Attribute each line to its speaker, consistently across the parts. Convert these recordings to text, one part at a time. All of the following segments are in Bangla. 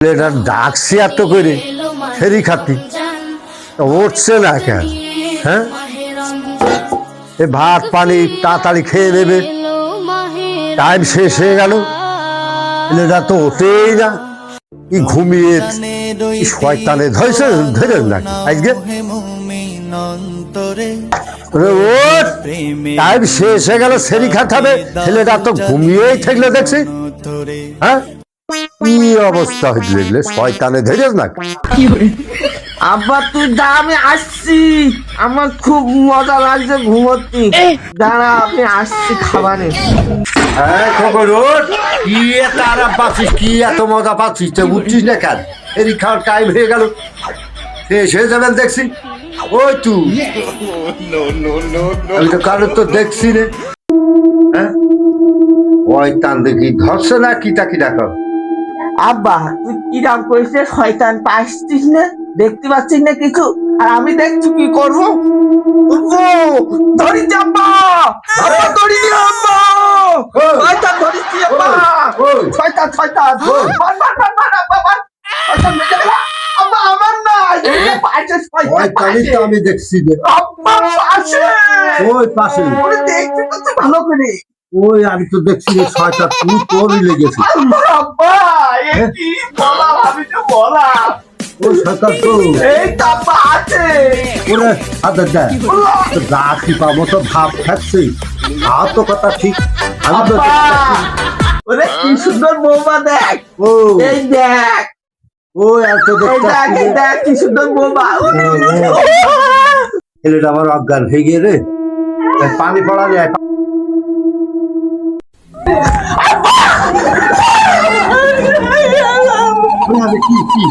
Speaker 1: এটা ডাকছি এত করে ফেরি খাতি উঠছে না কেন? হ্যাঁ, এ ভাত পানি তাড়াতাড়ি খেয়ে নেবে, টাইম শেষ হয়ে গেল, এটা তো ওঠেই না। কি ঘুমিয়ে শয়তানে ধরেছে, ধরে না আজকে টাইম শেষ হয়ে গেল, সেরি খাতে হবে, ছেলেটা তো ঘুমিয়েই থাকলে দেখছি। হ্যাঁ, কি অবস্থা হয়েছে দেখলে, শয়তানে ধরে না।
Speaker 2: আব্বা তুই দা, আমি আসছি, আমার খুব মজা লাগছে ঘুমোতে। দাঁড়া আমি আসছি খাবারে।
Speaker 1: কি এত আরাম পাচ্ছিস, কি এত মজা পাচ্ছিস, তুই উঠছিস না কেন? এরই খাওয়ার টাইম হয়ে গেল, শেষ হয়ে যাবেন দেখছি। ওই তুই, আমি তো কারোর তো দেখছি রে। হ্যাঁ, ওই টান দেখি ধরছে না কিটা কিটা কর।
Speaker 2: আব্বা তুই কি রাম করিস রে, শয়তান পাচ্ছিস না, দেখতে পাচ্ছিস না কিছু, আর আমি দেখছি কি করবো। ধরি আব্বা, ধরি আব্বা, শয়তান ধরিস আব্বা, শয়তান শয়তান, মার মার মার মার আব্বা, মার শয়তান মেরে গেল আব্বা, আমার না পাশে শয়তান,
Speaker 1: আমি দেখছি রে।
Speaker 2: আব্বা পাশে,
Speaker 1: ওই পাশে
Speaker 2: ওরে দেখছি তো ভালো করে।
Speaker 1: ওই আমি তো দেখছি রে, শয়তান তুই তোরই লেগেছে।
Speaker 2: আব্বা এ কি বলা, আমি তো বলা
Speaker 1: ওই শয়তান তো
Speaker 2: এই তাপা আছে।
Speaker 1: ওরে আদা দা রাখি পাবো তো ভাব খাচ্ছি, আর তো কথা ঠিক। আমি তো
Speaker 2: ওরে কি সুন্দর বৌমা, দেখ
Speaker 1: ও
Speaker 2: এই দেখ,
Speaker 1: ওই আর তো
Speaker 2: এই দেখ এই দেখ কি সুন্দর বৌমা।
Speaker 1: ছেলেটা আমার অজ্ঞান হয়ে গিয়ে রে, পানি পড়া যায়। কি কি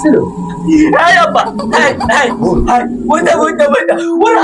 Speaker 1: ছিল?
Speaker 2: এই আব্বা এই এই ওইটা ওইটা ওইটা ওরা